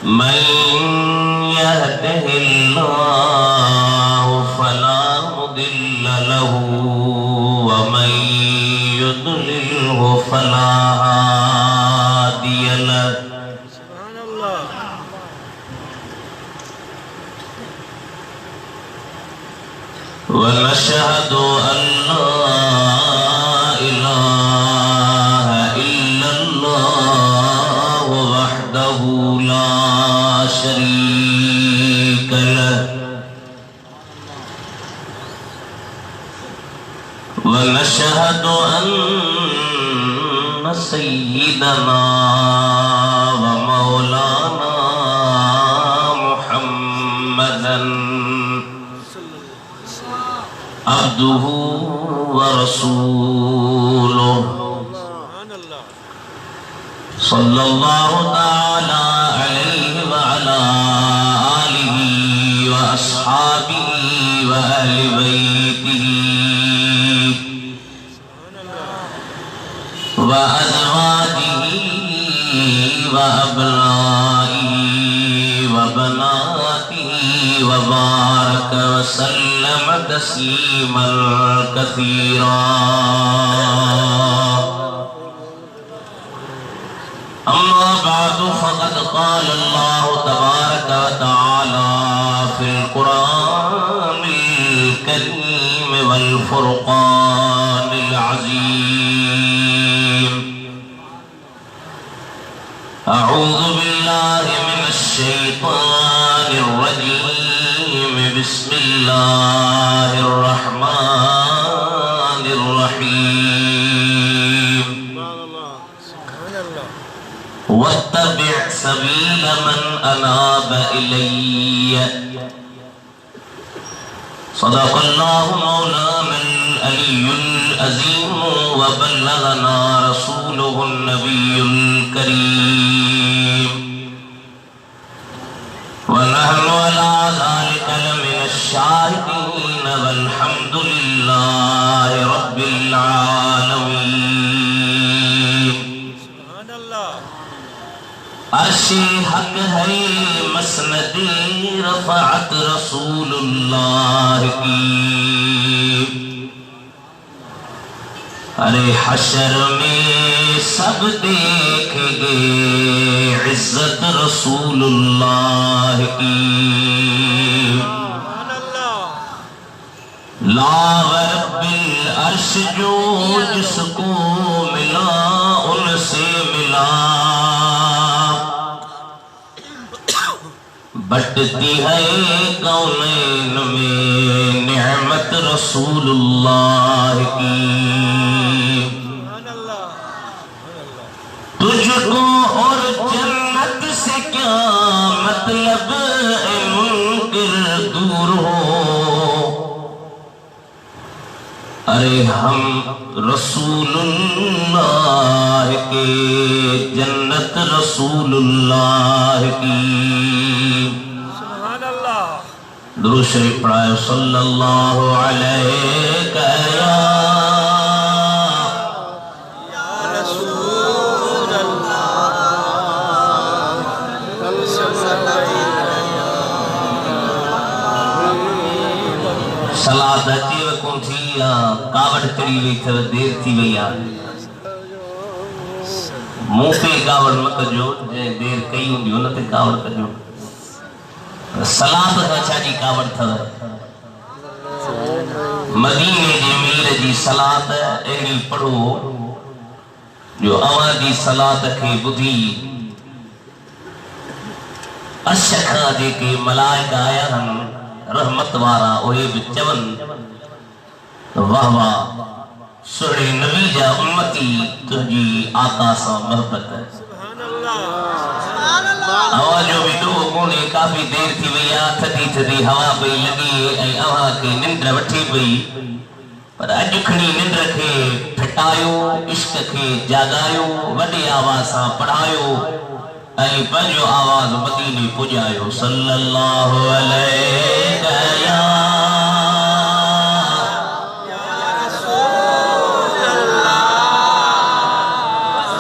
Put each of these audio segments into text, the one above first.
من يهده الله فلا مضل له ومن يضلله فلا هادي له سبحان الله ونشهد أن لا إله إلا الله وحده لا شريك له ونشهد أن سيدنا ومولانا محمدا عبده ورسوله سبحان الله صلى الله تعالى عليه وعلى آله وأصحابه وأهل بيته وأزواجه وأبنائه وبناته وبارك وسلم تسليما كثيرا أما بعد فقد قال الله تبارك وتعالى في القرآن الكريم والفرقان العظيم أعوذ بالله من الشيطان الرجيم بسم الله الرحمن الرحيم سبحان الله واتبع سبيل من أناب إلي صدق الله مولانا العلي العظيم وبلغنا رسوله النبي الكريم ونحن على ذلك لمن الشاهدين والحمد لله رب العالمين سبحان الله عرشی حق ہے مسندی رفعت رسول اللہ کی ارے حشر میں سب دیکھیں گے عزت رسول اللہ کی سبحان الله لا رب العرش جو جس کو ملا ان سے ملا بٹتی ہے کونین میں نعمت رسول اللہ کی سبحان الله تجھ کو اور جنت سے کیا مطلب اے منکر دور ہو ارے ہم رسول اللہ کے جنت رسول اللہ کی سبحان الله درود شریف پڑھائے صلی اللہ علیہ يا رسول الله صلاة اچھی وکن تھی کاوڑ چڑی وی تھو دیر تھی وی منہ پہ کاوڑ مت جو دیر کئی ہوں جو نہ تے کاوڑ کجو صلاة اچھا جی کاوڑ تھو مدینے جی میر جی صلاة اہلی پڑھو جو اوان جی صلاة کے بدھی اشکھا جے کے ملائکہ آیا ہن رحمت وارا اوہے بچون واہ واہ سوڑے نبی جا امتی تجھی آقا سا محبت ہے سبحان الله آواز جو بھی دو کونے کافی دیر تھی ویا تھدی تھدی ہوا پئی لگی اے آوا کے نندر وٹھی پئی پر اج کھڑی نندر کے پھٹایو عشق کے جاگایو وڈی آواز سا پڑھایو اے پنجو آواز مدینے پجایو صلی اللہ علیہ یا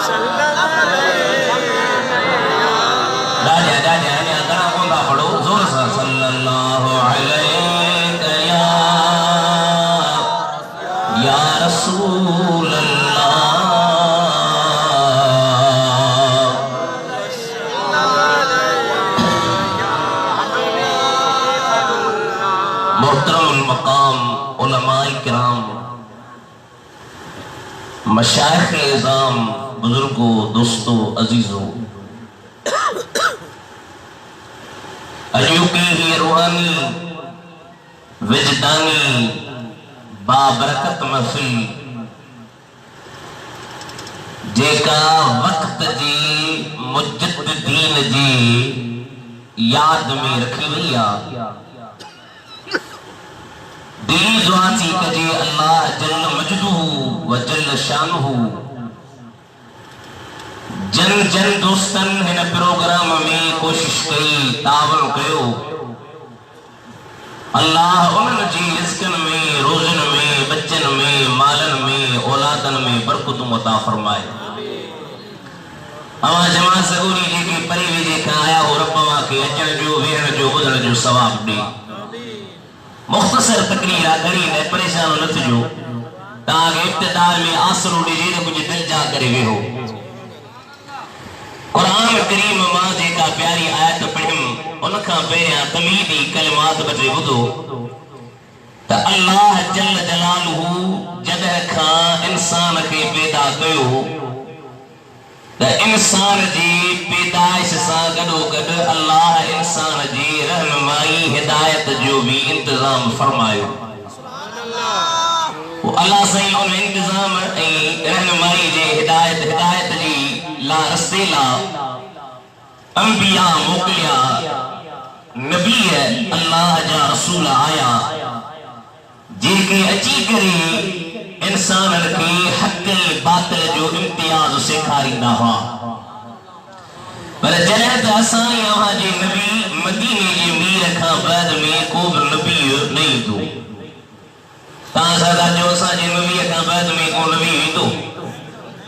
رسول الله راجہ رسول اللہ محترم المقام علماء کرام مشائخ اعظام بزرگوں دوستوں عزیزوں ایوبی ہی روحانی وجدانی بابرکت محفل جیکا وقت جی مجددین جی یاد میں رکھی ویا دلی دعاتی کجے اللہ جل مجدہ و جل شانہ جن جن دوستن ہن پروگرام میں کوشش کئی تعاون کیو اللہ انہن جی رزقن میں روزن میں بچن میں مالن میں اولادن میں برکت عطا فرمائے اما جماعت سگوری جی کی پریوی جی کا آیا ہو رب ماں کے اچن جو ویرن جو بدن جو ثواب دی مختصر تقریر آگری نے پریشان نت جو تاکہ ابتدار میں آسر اڑی جی نے کچھ دل جا کرے ہوئے ہو قرآن کریم ماں جے کا پیاری آیت پڑھم ان کا پیریا تمیدی کلمات بجے بدو تا اللہ جل جلالہ جدہ کھا انسان کے پیدا کیو تا انسان جی پیدائش سا گدو گد اللہ انسان جی رہنمائی ہدایت جو بھی انتظام فرمائیو اللہ صحیح ان انتظام رہنمائی جی ہدایت جی لا رستے لا انبیاء موکلیا نبی ہے اللہ جا رسول آیا جے کے اچھی کرے انسان کے حق باطل جو امتیاز سکھاری نہ ہوا پر جلد آسان یہاں جے نبی مدینے جے میر کھا بعد میں کوب نبی نہیں دو تازہ جو آسان جے نبی کھا بعد میں کو نبی نہیں دو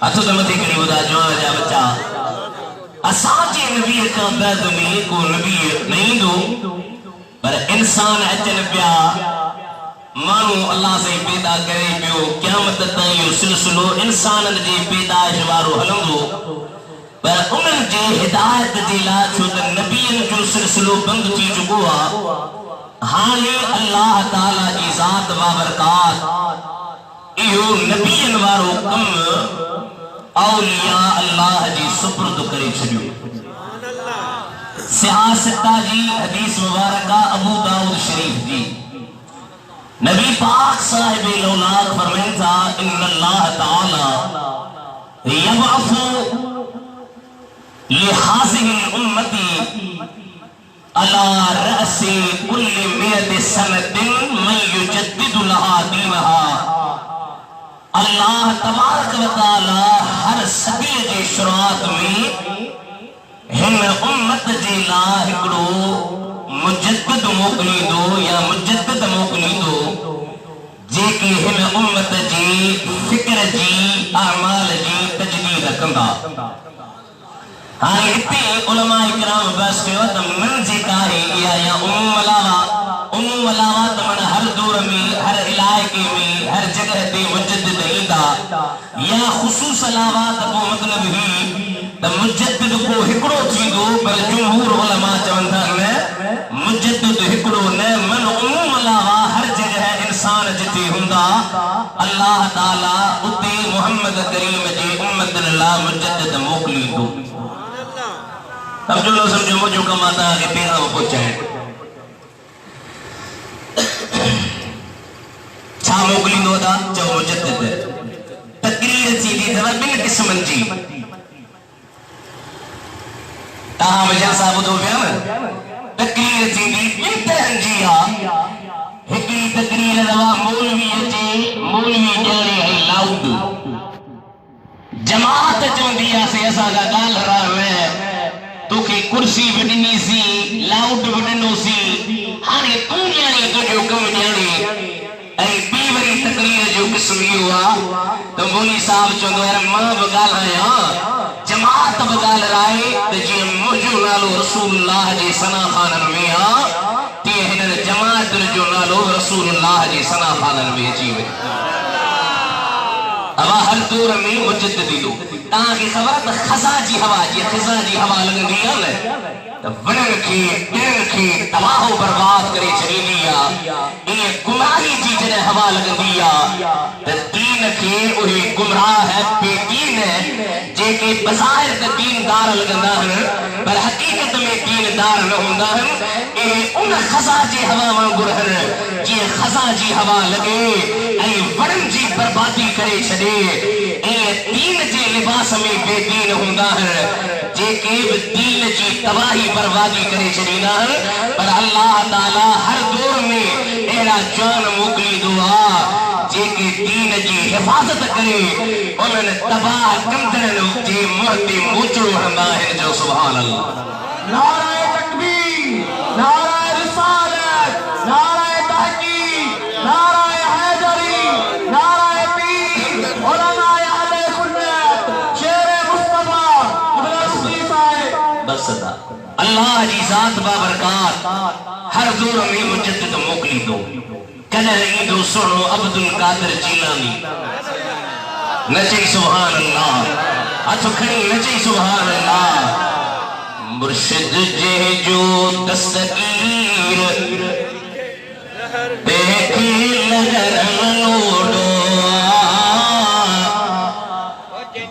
اتو دمتی کری بدا جوان جا بچہ آسان جے نبی کھا بعد میں کو نبی نہیں دو پر انسان اچن پیا مانو اللہ سے پیدا کرے پیو قیامت تائیو سلسلو انسان جے پیدائش وارو حلندو پر انہن جے ہدایت جے لا چھوٹ نبیین جو سلسلو بند تھی چکوا ہانے اللہ تعالیٰ جی ذات بابرکات ایو نبیین وارو کم اولیاء اللہ جی سپرد کرے چھڑیو سیاستہ جی حدیث مبارکہ ابو داؤد شریف جی نبی پاک صاحب الاولاد فرمائے تھا ان اللہ تعالی یبعث لحاظه الامتی على رأس كل 100 سنة من يجدد لها دینها اللہ تبارک و تعالی ہر صدی جے شروعات میں ہن امت جے لا ہکڑو مجدد موکلی دو یا مجدد موکلی دو جے کہ ہن امت جی فکر جی اعمال جی تجدید رکھندا ہاں اتے علماء کرام بس کے وقت من جی کاہی یا علاوہ تمن ہر دور میں ہر علاقے میں ہر جگہ تے مجدد ایندہ یا خصوص علاوات کو مطلب ہی مجدد کو ہکڑو تھی دو پر جمہور علماء چوندہ میں مجدد ہکڑو نے من عموم علاوہ ہر جگہ انسان جتے ہوندا اللہ تعالیٰ اتے محمد کریم جی امت اللہ مجدد موکلی دو اب جو لوگ سمجھو مجھو کم آتا ہے پیغام پہنچا ہے چھا موکلی دو دا چاہو مجدد ہے تقریر سیدھی دھر بن قسمن جی تاہم جہاں صاحب دو بیان تقریر سیدھی بنترن جی ہاں ہکی تقریر دوا مولوی جلے ہے لاؤڈ جماعت چون دیا سے ایسا کا گال رہا ہے تو کہ کرسی بڑھنی سی لاؤڈ بڑھنو سی ہانے پونیانی تو جو کم جانے اے بیوری تقریر جو قسمی ہوا تو بولی صاحب چوندو ہے ماں بگال ہے جماعت بگال رائے تو جی مجھو نالو رسول اللہ جی سنا خانن میں تی ہنر جماعت جو نالو رسول اللہ جی سنا خانن میں جی دور میں مجددی دو تاکہ خبرت خزا جی ہوا لگن دیا ونن کی تباہ و برباد کرے چلی دیا یہ گمراہی جی جنہیں ہوا لگن دیا دین کے وہی گمراہ ہے بے دین ہے جے کے بظاہر دین دار لگندا ہے پر حقیقت میں دین دار نہ ہوندا ہے یہ ان خزا جی ہوا وانگر ہے جی خزا جی ہوا لگے اے ورن جی بربادی کرے چھڑے اے دین جے لباس میں بے دین ہوندا ہے جے کے دین جی تباہی بربادی کرے چھڑینا ہے پر اللہ تعالی ہر دور میں اہڑا جان موکلی دعا جے کے دین جی حفاظت کرے انہوں تباہ کندرن جے مرد موچڑو ہندا ہے جو سبحان اللہ نعرہ تکبیر نعرہ رسالت نعرہ تحقیق نعرہ حیدری نعرہ پیر علماء اہل سنت شیر مصطفیٰ مدرسی صاحب بس دا اللہ جی ذات بابرکات ہر دور میں مجدد موکلی دو کدر عیدو سنو عبد القادر جیلانی نچے سبحان اللہ ہتھ کھڑی نچے سبحان اللہ مرشد جے جو دستگیر دیکھی لگر لوڑو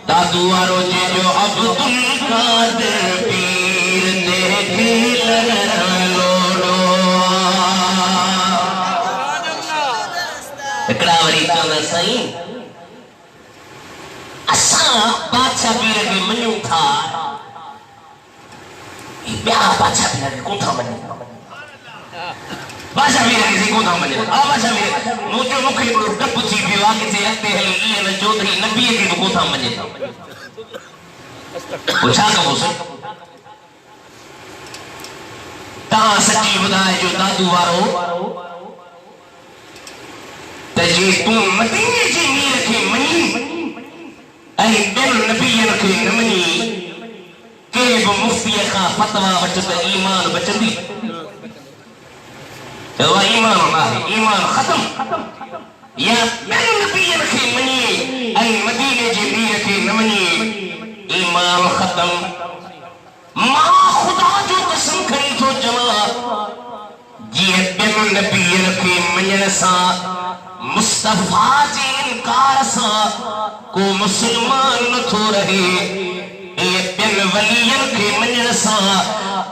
دادوارو جے جو عبد القادر پیر دیکھی لگر لوڑو اکڑاوری چاندہ سائیں اساں بادشاہ پیر کے منیوں تھا بیا بادشاہ پیر کے کون تھا منیوں بادشاہ پیر کے کون تھا منیوں بادشاہ پیر مجھے مکھلی بڑو ڈب تھی بیوا کے سے لگتے ہیں یہ جو تھی نبی کے کون تھا منیوں پوچھا کبھو سے تاں سچی بدائے جو دادو وارو تجھے تم مدینے جی میر کے منی اے بین نبی رکھے نمنی کہ وہ مفتی کا فتوہ بچتا ایمان بچتی تو ایمان اللہ ہے ایمان ختم یا بین نبی رکھے منی اے مدینے جی میر کے نمنی ایمان ختم ماں خدا جو قسم کھڑی تو جمع یہ بین نبی رکھے منی سا مصطفیٰ جی انکار سا کو مسلمان نہ تھو رہے اے بن ولین کے منجر سا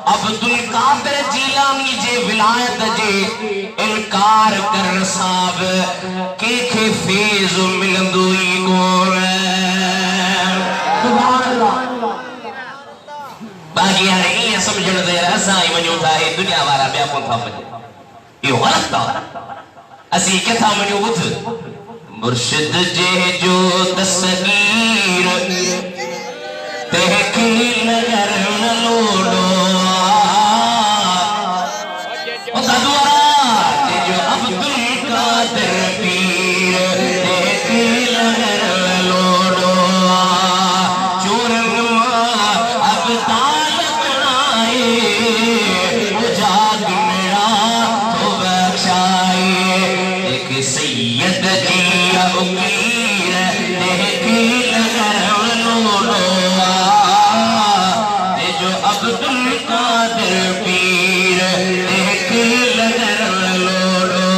عبد القادر جیلانی جے ولایت جے انکار کر صاحب کے فیض ملندوئی گور سبحان اللہ باقی یعنی یہ سمجھن دے رہا سائی منیوں تھا ہے دنیا والا بیا کون تھا منیوں یہ غلط تھا اسی کیا تھا منیوں اتھ مرشد جے جو دستگیر تحقیل نگر نلوڑو دادوارا جے جو عبد القادر پیر تحقیل نگر نلوڑو چورن ماں اب تالت نائے اجاگ میرا تو بخشائے ایک سید جی ابکیر تحقیل نگر نلوڑو جو عبد القادر پیر تحقیل نگر نلوڑو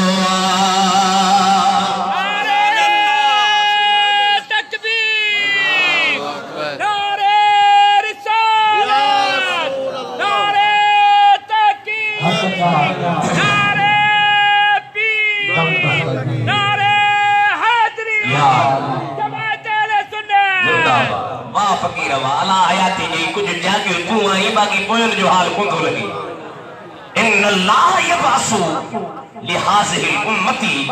واہ فقیر واہ اللہ حیاتی جی کچھ جاگے تو آئی باقی پوین جو حال کن دو لگی ان اللہ یبعثو لحاظہ الامتی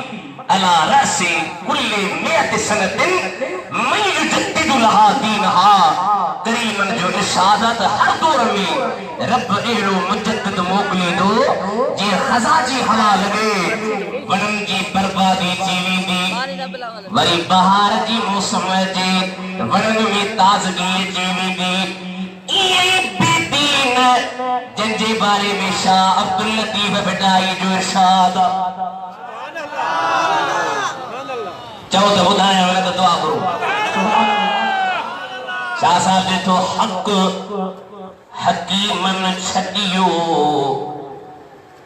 علی رأس کل میت سنت من یجدد لہا دینہا قریمن جو اشادت ہر دور میں رب اہلو مجدد موکلی دو جی خزا جی ہوا لگے ونن جی بربادی جیوی دی وری بہار جی موسم جی ونن میں تازگی جیوی دی یہ بے دین جن جے بارے میں شاہ عبداللطیف بٹائی جو ارشاد چاہو تو خدا ہے انہیں تو دعا کرو شاہ صاحب نے تو حق حکیمن چھٹیو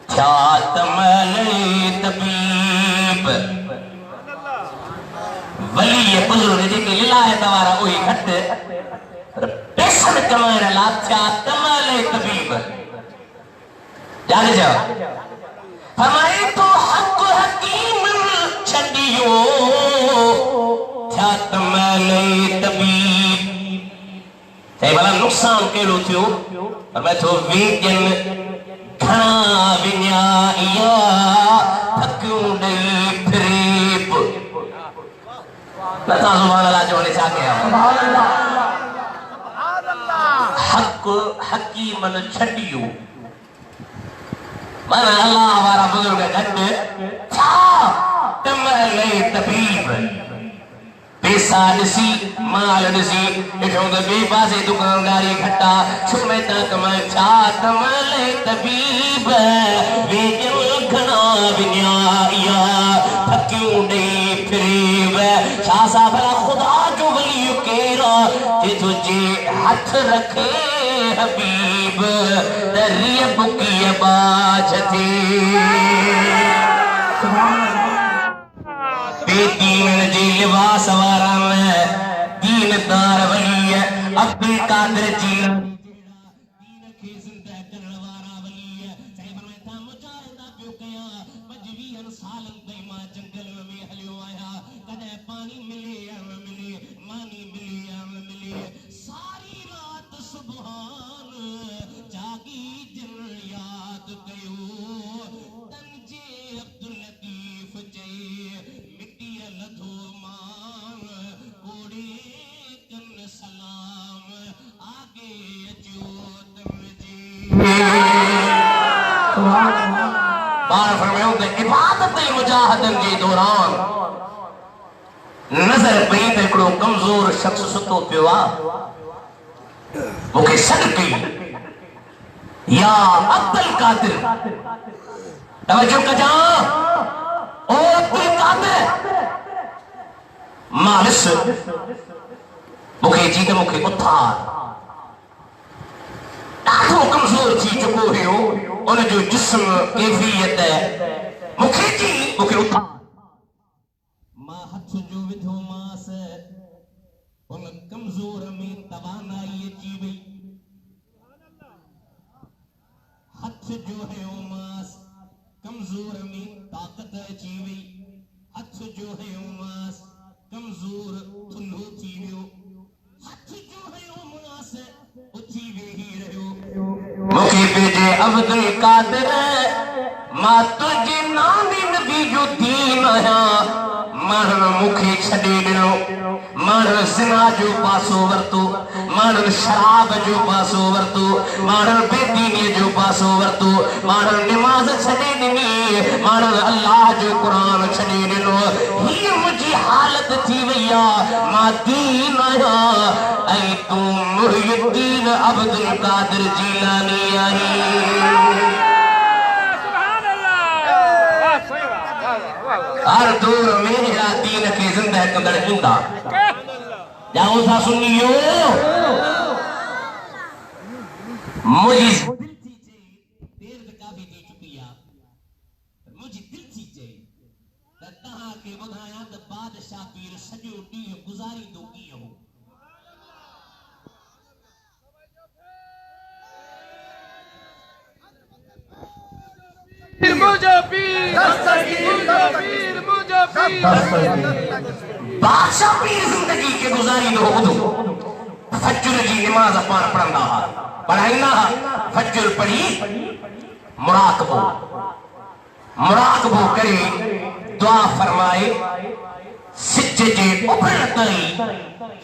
تھیا تملے طبیب ولی بزرگ جے کے للا ہے دوارا وہی گھٹ پیسن کمائن لا تھیا تملے طبیب جانے جاؤ فرمائے تو حق حکیمن چھٹیو تھیا تملے طبیب تے بھلا نقصان کیڑو تھیو پر میں تو ویجن کھنا ونیا تھکیوں ڈئی پھریب لتا سبحان اللہ جو نے چاہتے ہیں حق حکیمن چھٹیو مانا اللہ ہمارا بزرگ گھٹ چھا تملے طبیب پیسہ نسی مال نسی اٹھوں دے بے بازے دکانداری گھٹا چھمے تک میں چھات ملے طبیب ویجن گھنا ونیا تھکیوں ڈی پھریب شاہ صاحب خدا جو ولی کیرا کہ تجھے ہاتھ رکھے حبیب دریب کی باج تھی بے دین جی لباس وارا میں دین دار ولی ہے عبد القادر جیلانی دین کے زندہ کرن وارا ولی ہے صاحب میں تھا مجاہدہ پیو کیا 25 سالن دیما جنگل میں ہلیو آیا کدے پانی ملے یا ملے مانی ملے یا ملے ساری رات سبحان جاگی جن یاد کیو تنجے عبد اللطیف جے لدھو مان کوڑی کن سلام آگے جوت مجھے بار فرمیوں دے عبادت مجاہدن جی دوران نظر پہی تکڑو کمزور شخص ستو پیوا وہ کہ صدقی یا عبد القادر توجہ کا جان او عبد القادر مالس مکھے جیتے مکھے اتھار ڈاکھو کمزور تھی چکو ہے ان جو جسم کیفیت ہے مکھے جی مکھے اتھار ماں ہتھ جو ودھو ماس ان کمزور میں توانائی اچی بئی ہتھ جو ہے او ماس کمزور میں طاقت اچی بئی ہتھ جو ہے او ماس کمزور تھلو تھی ویو ہتھ جو ہے او ماس اچھی وہی رہو مکھی پیجے عبد القادر ماں تجھے نامی نبی جو دین آیا مان مکھی چھڑی ڈنو مان زنا جو پاسو ورتو مان شراب جو پاسو ورتو مان بے دینی جو پاسو ورتو مان نماز چھڑی ڈنی مان اللہ جو قرآن چھڑی ڈنو ہی مجھے حالت تھی ویا ماں دین آیا اے تو محی الدین عبد القادر جیلانی آئی ہر دور میرا دین کے زندہ قدر ہندہ جاؤ سا سنیو مجھے دل تھی چاہیے دیر دکا بھی دے چکیا مجھے دل تھی چاہیے تہاں کے بدھایا دا بادشاہ پیر سجو ڈی گزاری دو کی ہو بادشاہ پیر زندگی کے گزاری دو بدو فجر جی نماز اپنا پڑھنا پڑھائینا فجر پڑھی مراقبو کرے دعا فرمائے سچے جے ابھر تائی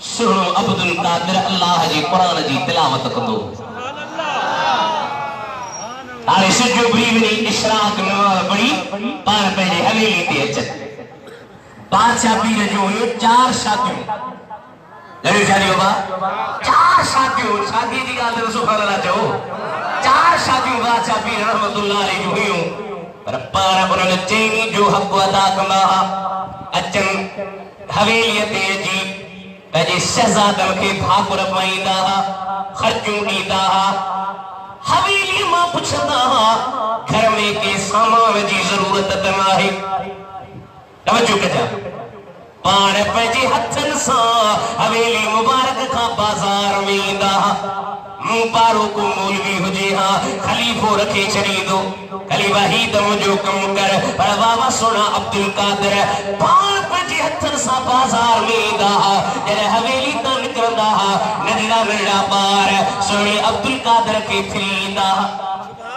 سنو عبد القادر اللہ جی قرآن جی تلاوت کدو آنے سجو بریونی اشراق نماز پڑھی پار پہلے حویلی تے اچھت بادشاہ پیر جو ہوئے 4 شادیوں لڑی شادی ہوگا 4 شادیوں شادی جی آدھر سبحان اللہ جو 4 شادیوں بادشاہ پیر رحمت اللہ علیہ جو ہوئے پر پارا انہوں نے چینی جو حق ادا کما اچن حویلی تے جی اجے شہزادن کے بھاکر پائیندہ خرچوں ڈیندہ حویلی ماں پچھتا گھر میں کے سامان جی ضرورت تنا ہے توجہ کجا پان پجے ہتھن سا حویلی مبارک کا بازار میں ایندا پارو کو مولوی ہوجے ہاں خلیفو رکھے چڑی دو خلیفہ ہی دم جو کم کر پر بابا سونا عبدالقادر پان پجے ہتھن سا بازار میں ایندا جنہیں حویلی تن کرندا نڈڑا نڈڑا پار سونے عبدالقادر کے پھریندا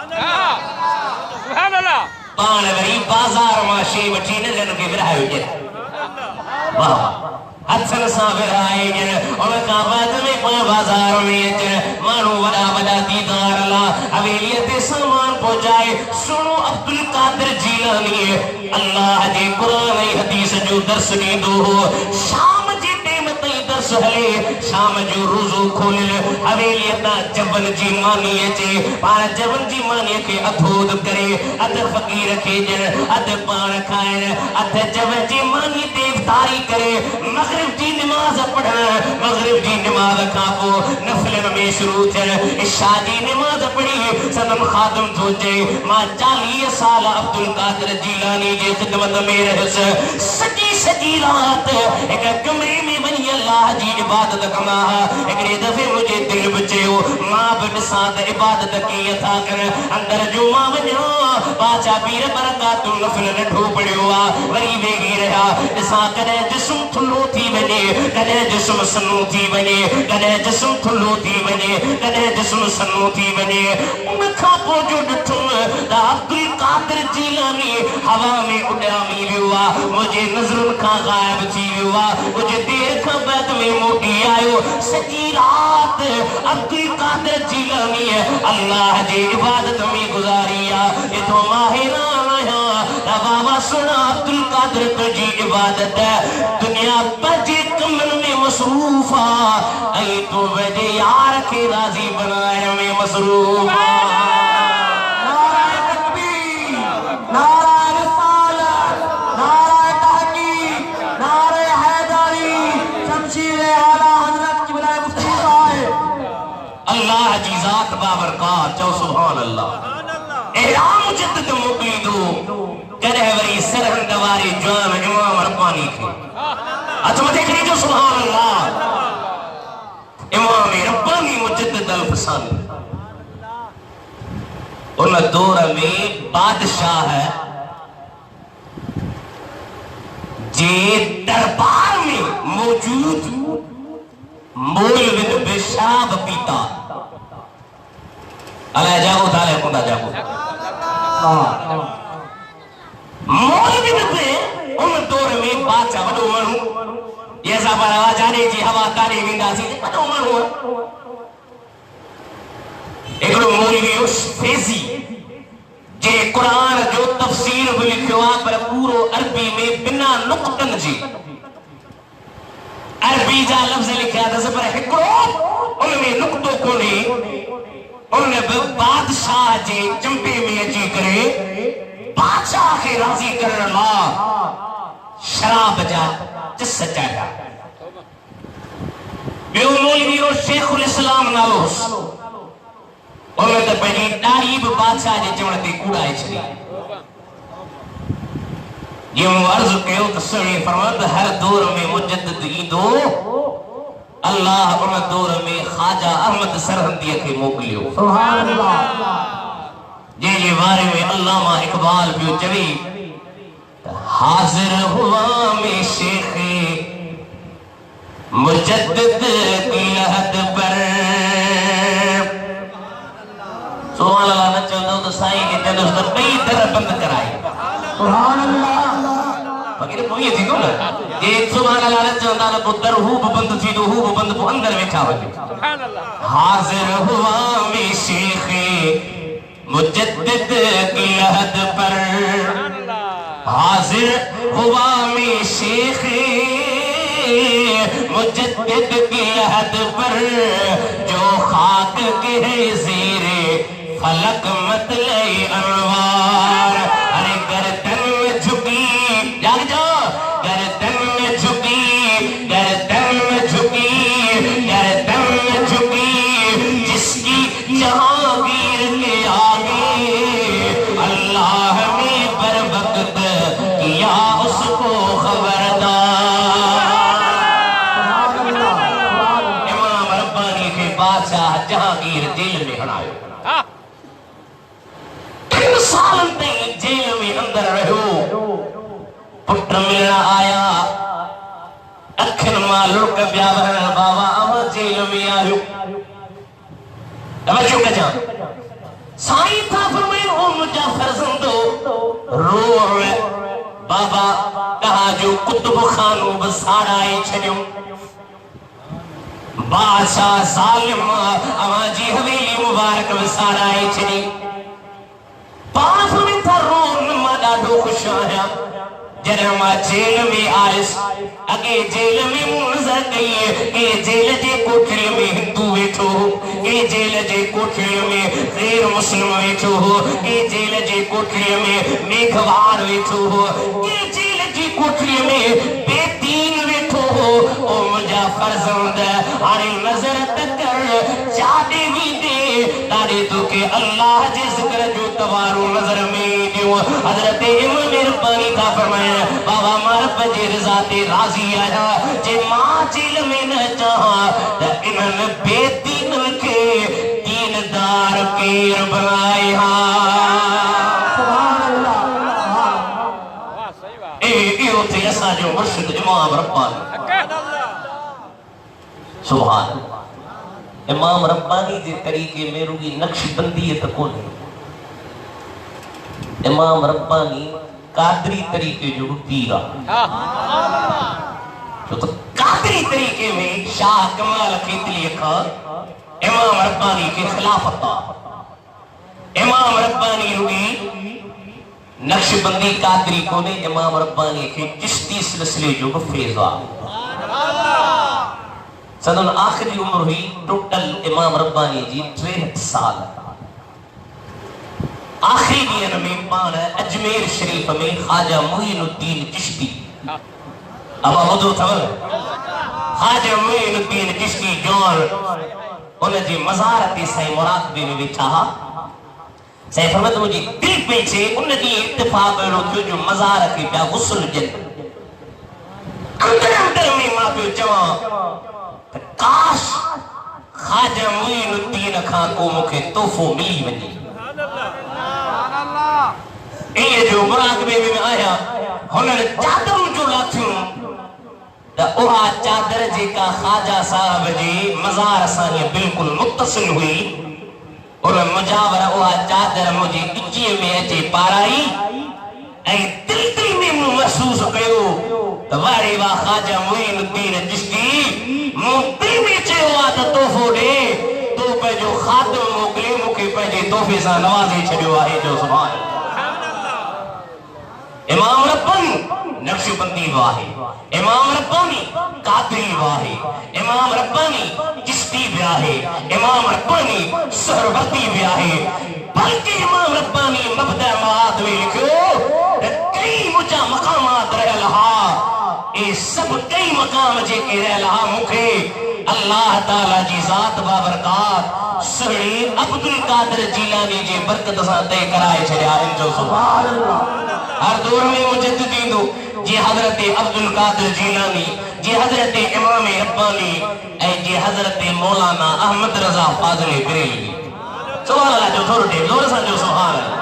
سبحان اللہ پان وری بازار ماشی وٹی نجن کے برائے جن واہ حسن صابر آئے جن اور کا بعد میں پائے بازار میں جن مانو وڈا وڈا دیدار اللہ حویلیت سامان پہنچائے سنو عبدالقادر جیلانی اللہ جے قرآن حدیث جو درس دی دو شام جی ٹیم تئی درس ہلے شام جو روزو کھولل حویلیت جبل جی مانی چے پان جبل جی مانی کے ادھود کرے اد فقیر کے جن اد پان کھائن اد جبل جی مانی دیوتاری کرے مغرب جی نماز پڑھا مغرب جی نماز کھاپو نفل میں شروع تھے عشاء جی نماز پڑھی صدم خادم دھوجے ماں 40 سال عبدالقادر جیلانی جی خدمت میں رہس سجی رات ایک کمرے میں بنی اللہ جی عبادت کما ایک دفعے مجھے دل بچے ہو ماں بٹ ساتھ عبادت کی تھا کر اندر جو ماں بنیا باچا پیر برکات نفل نٹھو پڑے ہوا وری بیگی رہا اساں کرے جسم تھلو تھی بنے کدے جسم سنو تھی بنے کدے جسم تھلو تھی بنے کدے جسم سنو تھی بنے ان کھا پو جو ڈٹھم دا عبدالقادر جیلانی ہوا میں اڈامی ہوا مجھے نظر کا غائب تھی ہوا مجھے دیر کا بعد میں موٹی آئیو سجی رات عبدالقادر جیلانی اللہ جی عبادت میں گزاریا یہ تو ماہران آیا بابا سنا عبدالقادر تجی عبادت دنیا بجے کمن میں مصروفا اے تو بجے یار کے راضی بنائے میں مصروفا نعرہ تکبیر نعرہ رسالت نعرہ تحقیق نعرہ حیدری شمشیر اعلیٰ حضرت قبلہ مفتی صاحب اللہ جی ذات بابرکات چو سبحان اللہ احرام جدد مقلی دو کرے وری سرہن دواری جوان امام ربانی تھے اچھا دیکھنی جو سبحان اللہ امام ربانی مجدد الفسانی ان دور میں بادشاہ ہے جے دربار میں موجود مولوی بشاب پیتا علیہ جاؤ تعالیٰ کندہ جاؤ مولوی پہ ان دور میں بادشاہ وڈو منو یہ سا پر آواز آنے جی ہوا تاری ویندا سی وڈو منو ایکڑو مولوی اس فیضی جے قرآن جو تفسیر بھی لکھوا پر پورو عربی میں بنا نقطن جی عربی جا لفظ لکھا تھا پر ایکڑو ان میں نقطوں کو نہیں ان نے بادشاہ جے چمپے میں اچھی کرے بادشاہ کے راضی کرنے اللہ شراب جا جس سچایا بیو مولوی اور شیخ الاسلام نالوس اور میں تو پہلی تاریب بادشاہ جے چمڑتے کوڑائے چھلی یہ عرض کہو تسڑی فرمات ہر دور میں مجدد عیدو اللہ ان دور میں خواجہ احمد سرہندیہ کے موکلیو سبحان اللہ جی بارے میں علامہ اقبال بھی چوی حاضر ہوا میں شیخ مجدد کی لحد پر سبحان اللہ نہ چاہتا ہوں تو سائی کے دل اس در بئی در بند کرائی سبحان اللہ فقیر پوئی تھی تو نا یہ سبحان اللہ نہ چاہتا ہوں تو در ہوب بند تھی تو ہوب بند کو اندر بیٹھا ہوئی حاضر ہوا میں شیخ مجدد کی لحد پر حاضر ہوا میں شیخ مجدد کی لحد پر جو خاک کے زیر فلک مطلع انوار ارے گردن میں جھکی جاگ جا گردن میں جھکی بادشاہ جہانگیر جیل میں ہنایو 3 سال تائیں جیل میں اندر رہو پٹ ملنا آیا اکھن ماں لڑک بیا بہن بابا اما جیل میں آیو توجہ کجا سائیں تھا فرمائن او مجھا فرزندو رو بابا کہا جو قطب خانو بساڑائی چھڑیوں بادشاہ ظالم اما جی حویلی مبارک بساڑائی چھڑی پاس میں تھا رون مدہ دو خوش آیا جنما جیل میں آئیس اگے جیل میں منظر گئی ہے کہ جیل جے کوٹھڑی میں ہندو بیٹھو ہو کہ جیل جے کوٹھڑی میں غیر مسلم بیٹھو ہو کہ جیل جے کوٹھڑی میں میگھوار بیٹھو ہو کہ جیل جے کوٹھڑی میں بے دین بیٹھو ہو او مجھا فرزند آنے نظر تکر چاہتے بھی دے تارے تو کہ اللہ جے ذکر جو توارو نظر میں دیو حضرت امام ربانی کا فرمایا بابا مارب جے رضا تے راضی آیا جے ماں جیل میں نہ چاہا تا انہن بے دین کے دیندار پیر بنائے سبحان اللہ ایو تھے ایسا جو مرشد امام ربانی سبحان اللہ امام ربانی دے طریقے میں روگی نقش بندیت کون ہے امام ربانی قادری طریقے جو پیرا تو قادری طریقے میں شاہ کمال کھیت لکھا امام ربانی کے خلافت امام ربانی روگی نقش بندی قادری کو نے امام ربانی کے چشتی سلسلے جو فیضا سنن آخری عمر ہوئی ٹوٹل امام ربانی جی 63 سال آخری دین میں پانا اجمیر شریف میں خواجہ معین الدین چشتی اب موضوع تھا خواجہ معین الدین چشتی جون انہیں جی مزارتی سائی مراقبے میں بچھا سائی فرمت مجھے دل پیچھے انہیں جی اتفاق رو کیوں جو مزارتی پیا غسل جن اندر میں ماں پیو جوان کاش خواجہ معین الدین کھان کو مکھے توفو ملی ونی یہ جو مراقبے میں آیا ہنر چادر جو لاتھوں دا اوہا چادر جے کا خواجہ صاحب جی مزار سانی بالکل متصل ہوئی اور مجاور اوہا چادر مجھے اچھے میں اچھے پارائی اے دل میں محسوس کرو دوارے وا خواجہ معین الدین چشتی دل میں چے ہوا تا توفو دے تو پہ جو خاتم موکلے مکے پہ جے توفے سا نوازے چھڑیو آئے جو سبحان امام ربانی نقش بندی واہی امام ربانی قادری واہی امام ربانی چشتی بیاہی امام ربانی سہروردی بیاہی بلکہ امام ربانی مبدع معاد میں لکھو کئی مجھا مقامات رہ لہا اے سب کئی مقام جے کے رہ لہا مکھے اللہ تعالیٰ جی ذات بابرکات سہڑی عبدالقادر جیلانی جی برکت ساتے کرائے چھڑیا انجو سبحان اللہ ہر دور میں مجددین دو جی حضرت عبدالقادر جیلانی جی حضرت امام ربانی اے جی حضرت مولانا احمد رضا فاضل بریلوی سبحان اللہ جو تھوڑ دے زور سا جو سبحان اللہ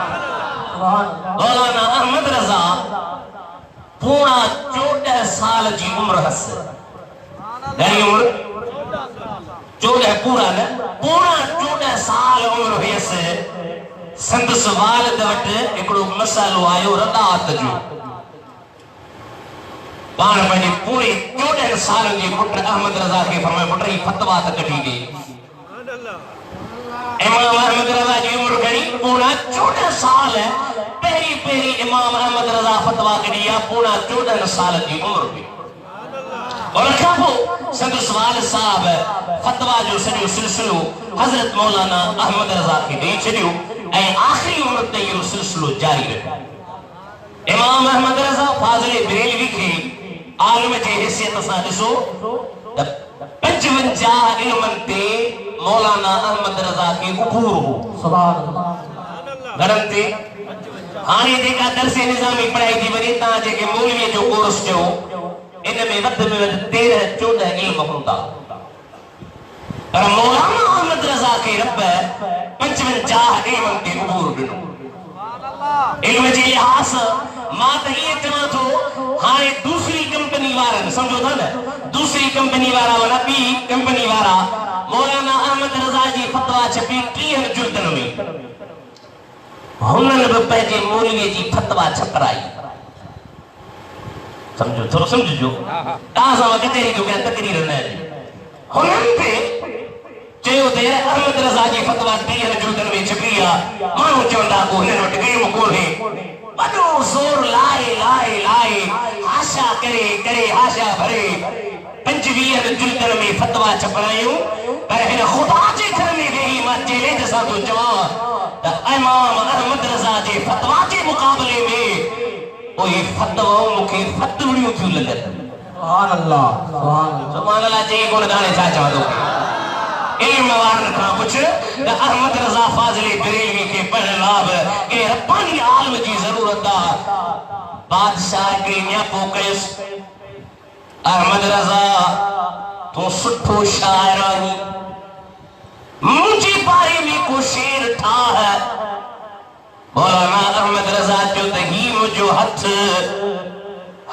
مولانا احمد رضا پونا 14 سال جی عمر حس گھری عمر 14 پورا نا پونا 14 سال عمر حس سند سوال دوٹ اکڑو مسئلو آئیو ردات جو بان پہنی پوری 14 سال جی پٹر احمد رضا کے فرمائے پٹری فتوہ تک کٹی گئی امام احمد رضا جی عمر کری پونا 14 سال ہے پہری امام احمد رضا فتوہ کری یا پونا 14 سال جی عمر بھی اور کھاپو سند سوال صاحب فتوہ جو سنیو سلسلو حضرت مولانا احمد رضا کی دی چلیو اے آخری عمر تے یہ سلسلو جاری رہا امام احمد رضا فاضل بریلوی کے عالم جے حیثیت سادسو 55 علمن تے مولانا احمد رضا کے عبور ہو سبحان اللہ گرم تے آنے دیکھا درس نظامی پڑھائی دی بنی تا جے کہ مولوی جو کورس جو ان میں ود 13-14 علم ہوتا اور مولانا خدا کے رب 55 علم کے عبور ڈنو علم جی لحاظ ماں تو یہ چواں تو ہاں دوسری کمپنی وارن سمجھو تھا نا دوسری کمپنی وارا ولا بی کمپنی وارا مولانا احمد رضا جی فتوا چھپی 30 جلدن میں ہنن بپے جے مولوی جی فتوا چھپرائی سمجھو تھوڑا سمجھو تازہ کچہری جو کہ تقریر نہ ہے ہنن پہ چیو دے احمد رضا جی فتوا 30 جلدن میں چھپیا مانو چوندا کو ہنن وٹ گئے مکونے بڑو زور لائے لائے لائے آشا کرے کرے آشا بھرے 25 جلدن میں فتوا چھپرائیوں پر ہن خدا جی گھر میں گئی ماں چیلے جیسا تو جوان امام احمد رضا جی فتوا کے مقابلے میں کوئی فتوا مکھے فتوڑیوں کیوں لگت سبحان اللہ سبحان اللہ چاہیے کون گانے چاہ چاہ دو علم وارن کا کچھ احمد رضا فاضلی بریلوی کے پہلاب کہ ربانی عالم جی ضرورت دا بادشاہ کے نیاپو کیس احمد رضا تو سٹھو شاعرانی مجھے بارے میں کو شیر تھا ہے مولانا احمد رضا جو دہیم جو ہتھ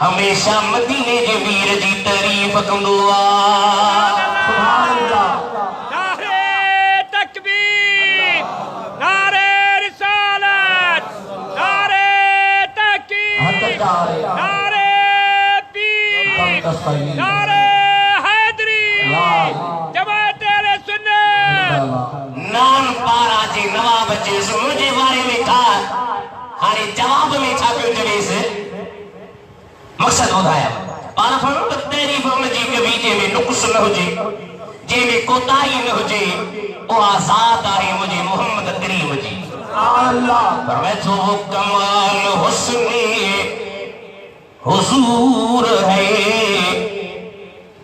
ہمیشہ مدینے کے ویر جی تعریف کندوا سبحان اللہ نعرہ تکبیر نعرہ رسالت نعرہ تحقیق نعرہ پیر نعرہ حیدری جماعت اہل سنت نان پارا جی نواب جی مجھے بارے میں کہا ہارے جواب میں چھا کیوں جبے سے مقصد بتایا پارا فرمو تیری فرم جی کبھی جے میں نقص نہ ہو جے میں کوتاہی نہ ہو جے وہ آزاد آئے مجھے محمد کریم جی فرمائے تو کمال حسن حضور ہے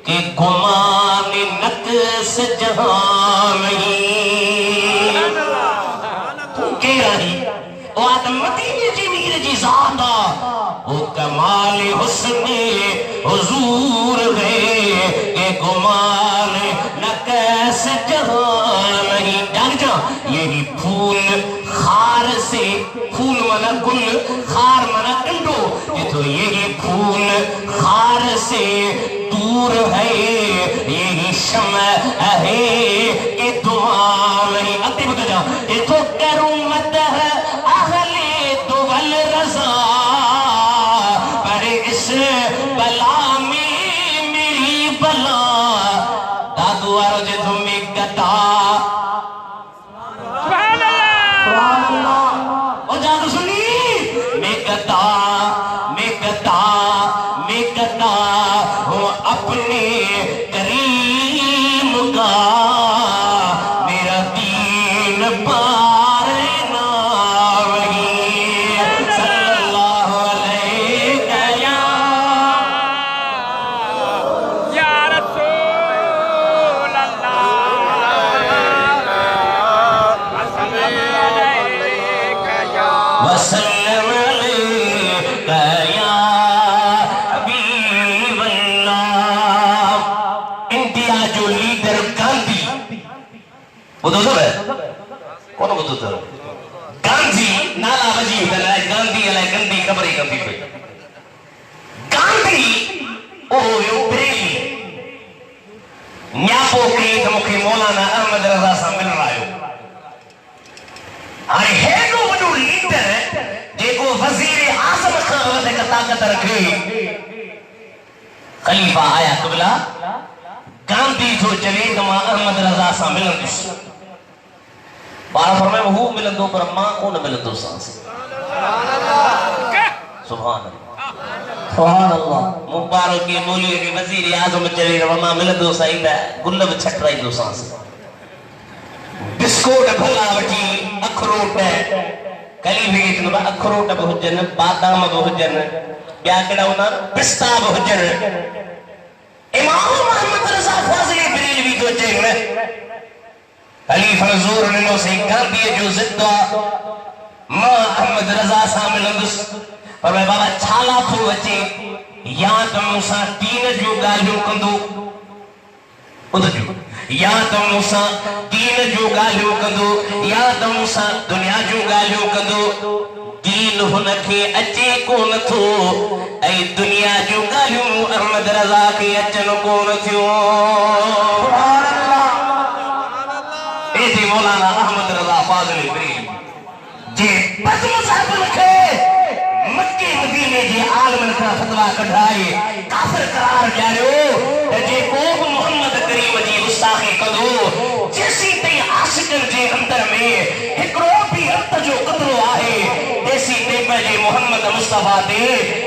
کہ گمان نقص جہاں نہیں تو کہہ رہی وہ آدم مدینہ جی میر جی ذاتا وہ کمال حسن حضور ہے کہ گمان نقص جہاں نہیں جان جا یہی پھول خار سے پھول منا گل خار منا کنڈو یہ تو یہی پھول خار سے دور ہے یہی شمع ہے کہ دعا نہیں اگتے بتا جا یہ تو کرمت ہے اہل دول رضا پر اس بلا میں میری بلا دادو آرج تمہیں گتا سبحان اللہ اور جادو سنی میں گتا ہوں اپنے کریم کا میرا دین پار نہ وہی صلی اللہ علیہ یا رسول اللہ وسلم علیکہ یا حبیب اللہ انڈیا جو لیڈر گاندھی بدو سب ہے کون بدو سب گاندھی نالا بجی دلائے گاندھی علیہ گندھی خبری گندھی پہ گاندھی اوہ بریلی نیاپو کرید مکھی مولانا احمد رضا سا مل رہا ہے ہاں ہیڈو وڈو لیڈر جے کو وزیر اعظم خان ودے کا طاقت رکھے خلیفہ آیا قبلہ گاندھی تو چلے دما احمد رضا سا ملن دس بارہ فرمائے وہ ملن دو پر ماں کو نہ ملن دو سانس سبحان اللہ مبارک کے مولوی کے وزیر اعظم چلے دما ملن دو سائیدہ گلب چھٹ رہی دو سانس بسکوٹ بھلا وٹی اخروٹ کلی بھی اتنا اخروٹ بہجن بادام بہجن بیا کڑا ہونا پستا بہجن امام محمد رضا فاضلی بریلوی تو چہن خلیفہ حضور ننو سے گاندھی جو زدہ ماں احمد رضا سامن اندس اور میں بابا چھالا پھو بچے یا تم سا تین جو گالیوں کندو یا تو موسیٰ دین جو گالیوں کندو یا تو موسیٰ دنیا جو گالیوں کندو دین ہنکے اچے کون تھو اے دنیا جو گالیوں احمد رضا کے اچن کون تھو سبحان اللہ ایسی مولانا احمد رضا فاضل ابراہیم جے بس مصحف لکھے مکے مدینے جے عالم کا فتوہ کڑھائے کافر قرار جاریو جے کوب محمد کریم جی گستاخی کدو جیسی تی عاشقن جے اندر میں ہکڑو بھی رت جو قدرو آئے ایسی تی پہلے محمد مصطفیٰ دے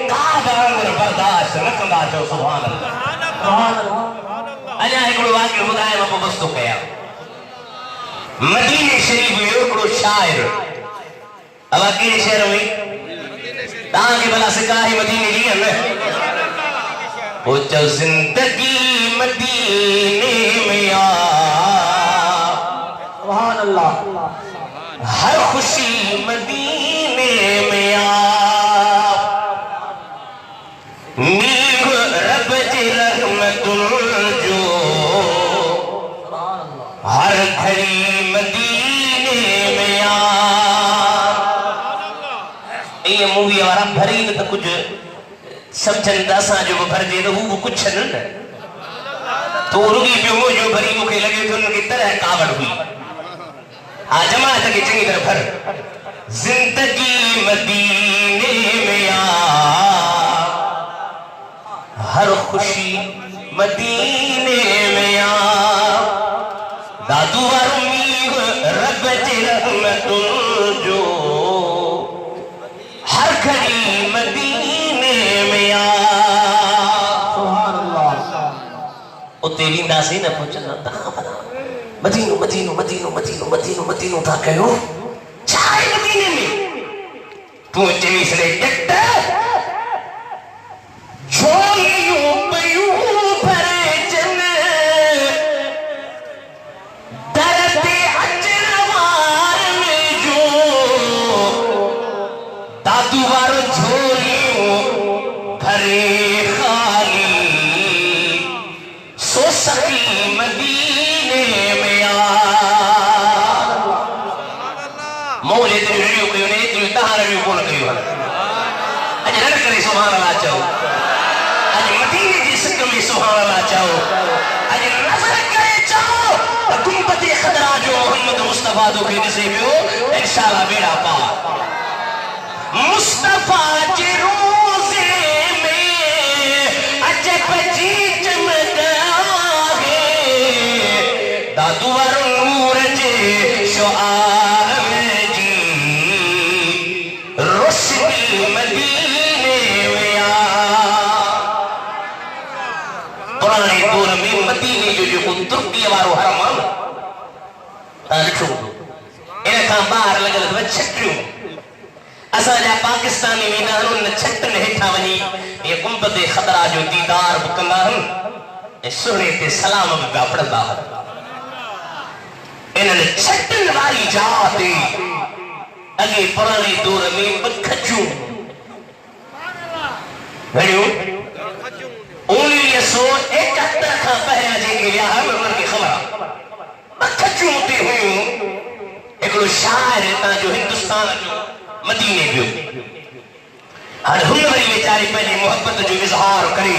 کعب انگر برداشت رکھندا جو سبحان اللہ اجا ہکڑو واقع خدای میں بستو کیا مدینے شریف میں ہکڑو شاعر اب اکیلے شہر میں تاں کے بلا سکاہی مدینے لیا میں پوچھو زندگی مدینے میں آ سبحان اللہ ہر خوشی مدینے میں آ نیو رب جی رحمت جو ہر گھڑی مدینے میں آ یہ مووی ہمارا بھری نہ تو کچھ سمجھن داساں جو بھر دے تو وہ کچھ نہ تو رگی پیو جو بھری مکھے لگے تو ان کی طرح کاوڑ ہوئی جماعت کی چنگی طرح بھر زندگی مدینے میں آ ہر خوشی مدینے میں آ دادو ارمی رب جی رحمت جو ہر گھڑی مدینے میں آ سبحان اللہ اتے ویندا سی نہ پوچھنا تا مدینو مدینو مدینو مدینو مدینو مدینو تھا کہو چاہے مدینے میں پوچھے ویسلے ڈٹ جھولیوں پیوں بھرے جن درد اجروار میں جو دادو وارو جھولیوں بھرے خالی سو سکی مدینے میں آ مولے تیری ریو کیوں نہیں تیری تہاں ریو کون کیوں اج رڑ کرے سبحان اللہ چاہو اج مدینے جی سکم میں سبحان اللہ چاہو اج نظر کرے چاہو گنبد خضرا جو محمد مصطفیٰ دو کے نسے بھی ہو انشاءاللہ بیڑا پا مصطفیٰ جی روزے میں عجب جی چمک آگے دادو ور نور جی شعاع میں جی روشنی مدینے میں آ پرانے دور میں مدینے جو کن ترکی وارو حرمان لکھو انہاں کھاں باہر لگل تو چھٹریوں اسا جا پاکستانی وینانوں نے چھٹن ہیٹھا ونی یہ گنبد خضرا جو دیدار بکندا ہن سہنے تے سلام بھی پڑھدا ہن انہاں نے چھٹن والی جا تے اگے پرانے دور میں بکھجوں گھڑیوں 1971 کا پہلا جے کے لیا ہم عمر کی خبر بکھجوں تے ہوئیں ایکڑو شاعر تا جو ہندوستان جو مدینے بیو ہر ہنوری بیچاری پہلے محبت جو اظہار کرے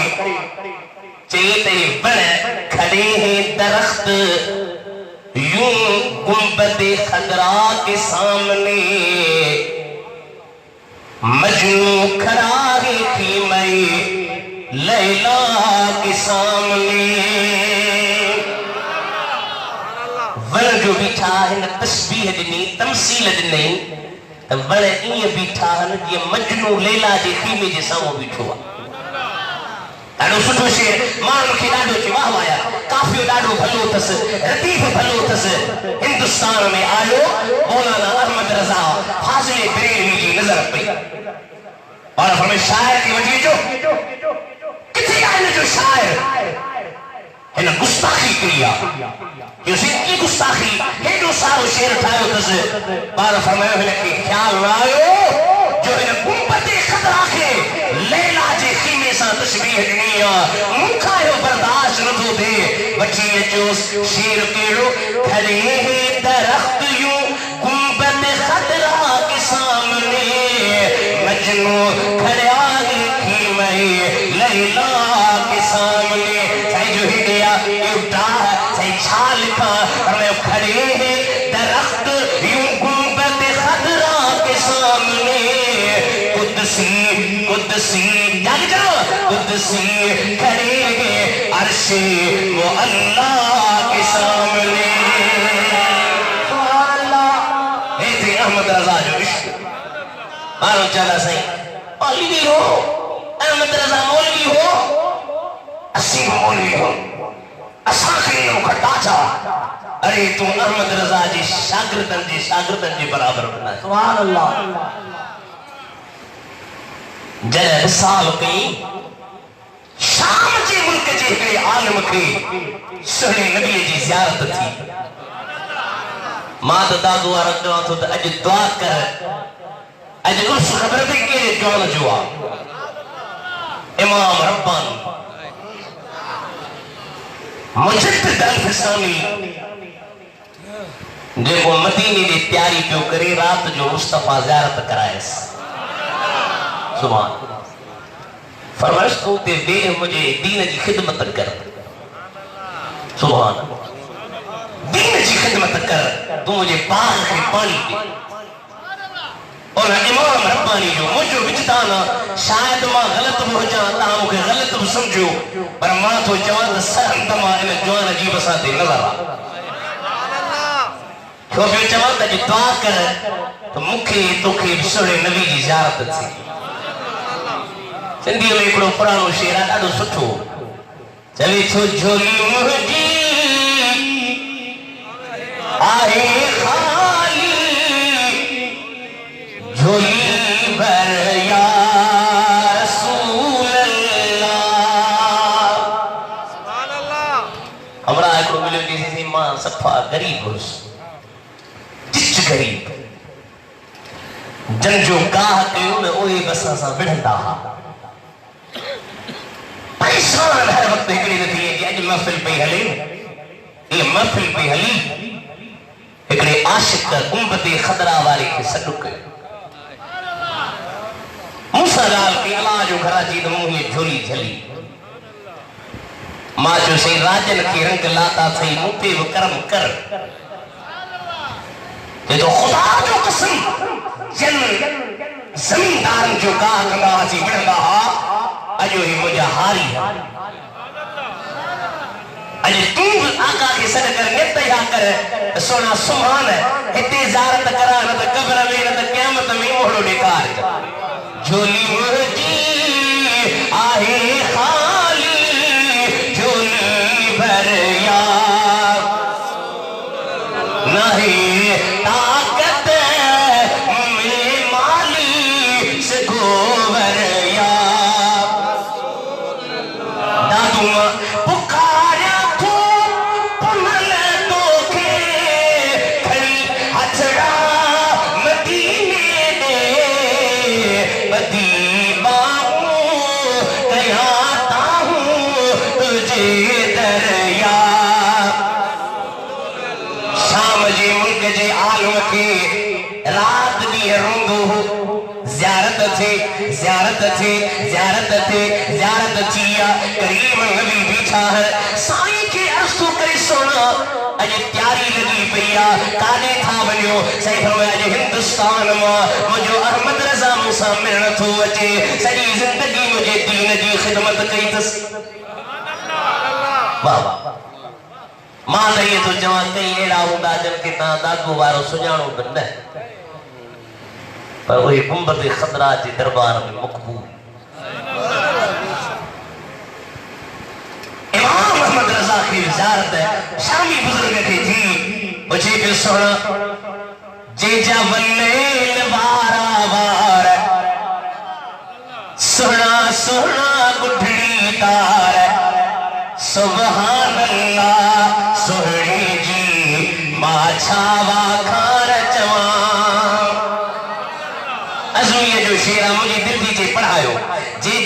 چیتے بڑے کھڑے ہیں درخت یوں گنبد خضرا کے سامنے مجنو کھڑا ہے خیمہ لیلا کے سامنے ور جو بیٹھا ہے نہ تشبیح دنی تمثیل دنی بڑے این بیٹھا ہن یہ مجنو لیلا جے خیمے جے سامو بیٹھو ڈاڈو سٹھو شیر مان مکھی ڈاڈو چی واہ وایا کافیو ڈاڈو بھلو تس رتیف بھلو تس ہندوستان میں آئو مولانا احمد رضا فاضل بریلوی جی نظر پئی اور ہمیں شاعر کی وجہ جو کتنی آئین جو شاعر ہے نا گستاخی کریا یہ زندگی گستاخی ہے جو سارو شیر اٹھائے ہوتا بارہ فرمائے ہوئے کہ خیال رائے جو ہے نا گنبد خضرا کے لیلا جے خیمے سا تشبیح دنیا مکھایو برداشت نہ تو دے بچی چوس شیر کیڑو کھڑے ہیں درخت یوں گنبد خطرہ کے سامنے مجنو کھڑے آگے خیمے لیلا کے سامنے سائی جو ہڈیا اٹھا سائی چھال کا ہمیں کھڑے ہیں درخت یوں گنبد خطرہ کے سامنے قدسی جاگ جاؤ قدسی کھڑے گے عرش معلا کے سامنے سبحان اللہ اے تھی احمد رضا جو عشق مارو چالا سہی مولوی ہو احمد رضا مولوی ہو اسی مولوی ہو اساں کھنوں کھٹا چا ارے تو احمد رضا جی شاگردن جی برابر بنا سبحان اللہ جلد سال کئی شام جی ملک جی کئی عالم کئی سہنے نبی جی زیارت تھی ماں دادو آرک جوان تو اج دعا کر اج اس خبر بھی کہ جوان جوا امام ربانی مجدد الفسانی دیکھو مدینی نے تیاری کیوں کری رات جو مصطفیٰ زیارت کرائے سبحان فرمائش تو تے دے مجھے دین جی خدمت کر سبحان دین جی خدمت کر تو مجھے باغ کے پانی دے اور امام ربانی جو مجھو بچتانا شاید ماں غلط ہو جاتا ہوں کہ غلط ہو سمجھو پر ماں تو جوان سرم دماء انہیں جوان عجیب ساتھ نظر آ کیوں بھی جوان تا جی دعا کر تو مکھی تو کھی بسوڑے نبی جی زیارت تھی سندھی میں ایکڑو پرانو شعر ڈاڈو سٹھو چلی تو جھولی مجھے آئے خالی جھولی بھر یا رسول اللہ سبحان اللہ ہمارا ایکڑو ملیو جیسی سی ماں صفحہ غریب ہو جس غریب جنجو گاہ کے انہیں اوہی بسا سا بڑھتا ہا پریشان ہر وقت ہکڑی نتھی ہے کہ اج محفل پہ حلی یہ محفل پہ حلی ہکڑے عاشق گنبد خضرا والے کے صدق موسیٰ لال کی علاج و گھرا چید موہی جھولی جھلی ماں جو سی راجن کی رنگ لاتا تھی موتے و کرم کر یہ تو خدا جو قسم جن زمیندار جو کہا کنگا سی بڑھتا ہا اجو ہی مجھا ہاری ہے اجو تم آقا کی صدقر نتیا کر سونا سبحان ہے ہتی زارت کرا نہ تو قبر میں نہ تو قیامت میں موڑو ڈکار جھولی مجھے آہے خالی جھولی بھر یا نہیں طاقت میں مالی سے گوبر یا دادو پکاریا تو پنل تو کے کھڑی ہتھڑا مدینے دے مدینہ کہاتا ہوں تجھے دریا شام جی ملک جی عالم کی رات بھی رنگو زیارت تھی کریم نبی بیٹھا ہے سائی کے عرصو کری سونا اجے تیاری لگی پیا کانے تھا بنیو صحیح فرمایا اجے ہندوستان مجھو احمد رضا موسیٰ مرن تھو اچے سجی زندگی مجھے دین جی خدمت کئی تس بابا ماں دئیے تو جوان کئی ایڑا ہوں دا جن کے دادو بارو سجانو بند ہے پر وہی گنبد خضرا جی دربار میں مقبول امام احمد رضا کی وزارت ہے شامی بزرگ کی تھی مجھے پہ سونا جے جا واللیل بارا بار سونا گھڑی تار سبحان اللہ سہڑی جی ماں چھاوا کھار چوان ازویہ جو شیرہ مجھے دل دیجے پڑھائیو جے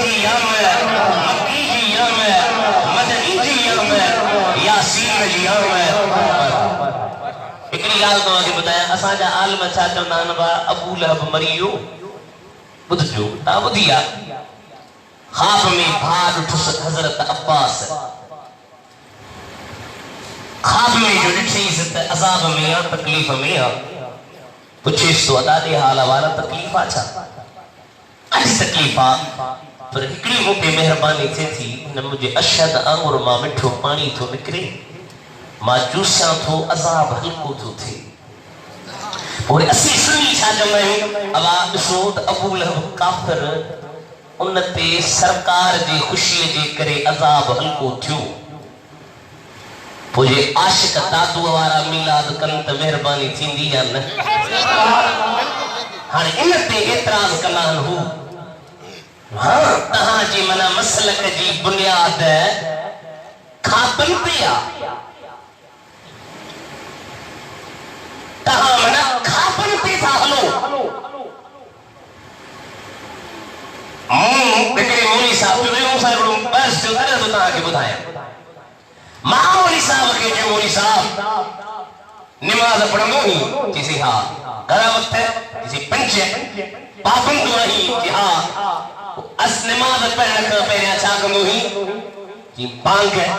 جی آمد مکی جی آمد مدنی جی آمد یاسین جی آمد ایکڑی گال تو آگے بتایا اساں جا عالم چھا چوندا با ابو لہب مریو بدھ جو تا بدھیا خواب میں بھاڑ اٹھس حضرت عباس خواب میں جو ڈٹھیس تے عذاب میں تکلیف میں پوچھیس تو ادا دے حال والا تکلیف اچھا اچھی تکلیف پر ہکڑی موقع مہربانی تھے تھی نہ مجھے اشد انگر ماں مٹھو پانی تو نکرے ماں جوسیاں تو عذاب ہلکو تو تھے اور اسی سنی چھا جو میں ابا اسود ابو لہب کافر انتے سرکار جی خوشی جی کرے عذاب ہلکو تھیو پوجے عاشق دادو وارا میلاد کنت مہربانی تھیندی یا نہ ہاں انتے اعتراض کنان ہو ہاں تہاں جی منا مسلک جی بنیاد کھاپن پیا تہاں منا کھاپن پی تھا ہلو بکری مولی صاحب جو دیوں صاحب بس جو کرے تو تہاں کی بدھایا ماں مولی صاحب کے جو مولی صاحب نماز پڑھنگو ہی کسی ہاں گھرہ وقت ہے کسی پنچے پاپن تو نہیں کہ ہاں اس نماز پڑھنے کا پہلے اچھا کنگو ہی کہ بانگ ہے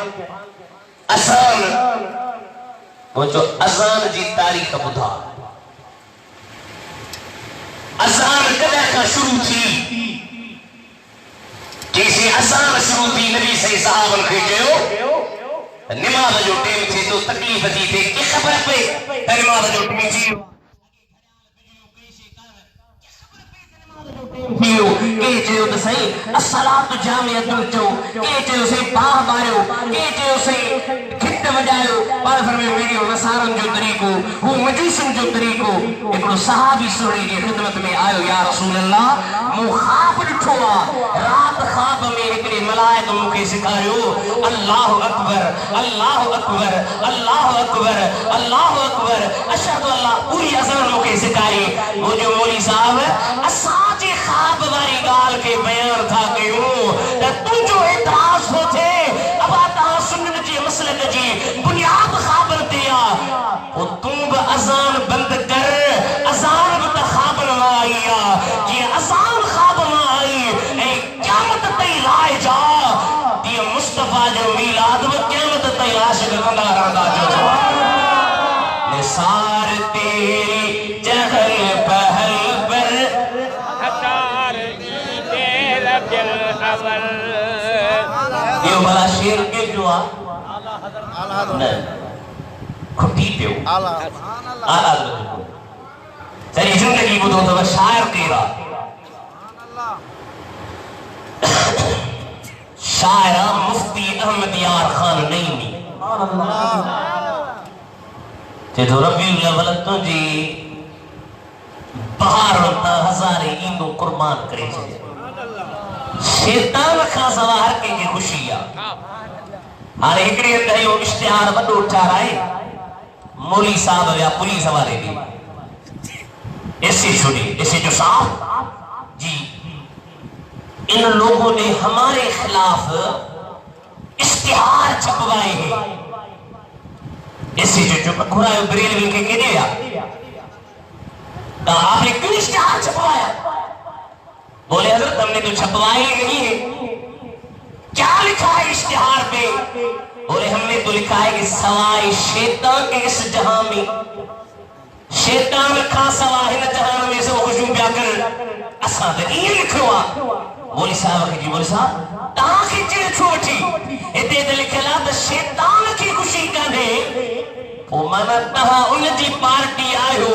اسان وہ جو ازان جی تاریخ بدھا ازان کدہ کا شروع تھی کسی ازان شروع تھی نبی صحیح صحابن کھیچے نماز جو ٹیم تھی تو تکلیف تھی تھی کہ خبر پہ نماز جو ٹیم تھی کہتے ہو تو صحیح الصلاة جامعۃ الجو کہتے ہو سے باہ مارو کہتے ہو سے کھٹ بجائو پر فرمے میری نصارن جو طریقو وہ مجوسن جو طریقو ایک صحابی سوڑی کی خدمت میں آئو یا رسول اللہ مو خواب ڈٹھوا رات خواب میں ایک ملائک مکے سکھاریو اللہ اکبر اللہ اکبر اللہ اکبر اللہ اکبر اشہد اللہ پوری اذان مکے سکھاری وہ جو مولی صاحب اساجے خواب واری گال کے بیان تھا کہ تو جو اعتراض ہو تھے اب آتا سنن جی مسلک جی بنیاد خابر دیا وہ تم با ازان بند کر ازان بتا خواب نہ آئیا یہ ازان خواب نہ آئی اے قیامت تی لائے جا یہ مصطفیٰ جو میلاد وہ قیامت تی عاشق کندہ رہا جو نثار تیری جہل پہل پر یہ بڑا شیر کے جو کھٹی پیو آلہ سری زندگی کو دو شاعر تیرا شاعرہ مفتی احمد یار خان نئیمی تے تو ربی الاول تو جی بہار ہوتا ہزارے ایندو قربان کرے چھے شیطان کا سوار کے یہ خوشیاں ہر ایکڑی اندھائی وہ اشتہار بڑھو اٹھا رہے مولی صاحب یا پولیس ہمارے بھی ایسے چھوڑی ایسے جو صاحب جی ان لوگوں نے ہمارے خلاف اشتہار چھپوائے ہیں ایسے جو کھرائے بریلوی کے کہنے یا آپ نے کیوں اشتہار چھپوایا بولے حضرت ہم نے تو چھپوائے نہیں ہے کیا لکھا ہے اشتہار پہ بولے ہم نے تو لکھا ہے کہ سوائے شیطان کے اس جہاں میں شیطان کا سوائے جہاں میں سے وہ خوشوں پیا کر اساں تے یہ لکھوا مولی صاحب کی جی مولی صاحب تاں کی چلے چھوٹی اتے تے لکھلا تے شیطان کی خوشی کنے وہ مانا تہا ان جی پارٹی آئیو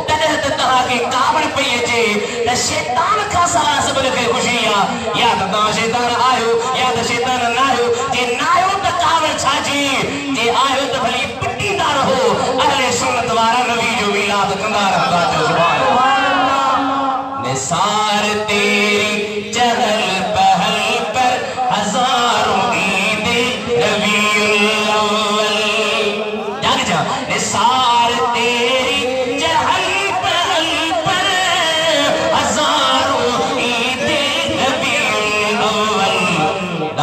تنہ تہا کے کابڑ پہیے جے تے شیطان کا سوا سب لکھے خوشیاں یا تہا شیطان آئیو یا تہا شیطان نہ آئیو جے نہ آئیو تا کابڑ چھا جی جے آئیو تا بھلی پٹی دار ہو اہل سنت وارا نبی جو میلاد کندار خدا جو سبحان اللہ نثار تیری چہل پہل پر ہزاروں عید ربیع الاول جاگ جا نثار تیری چہل پہل پر ہزاروں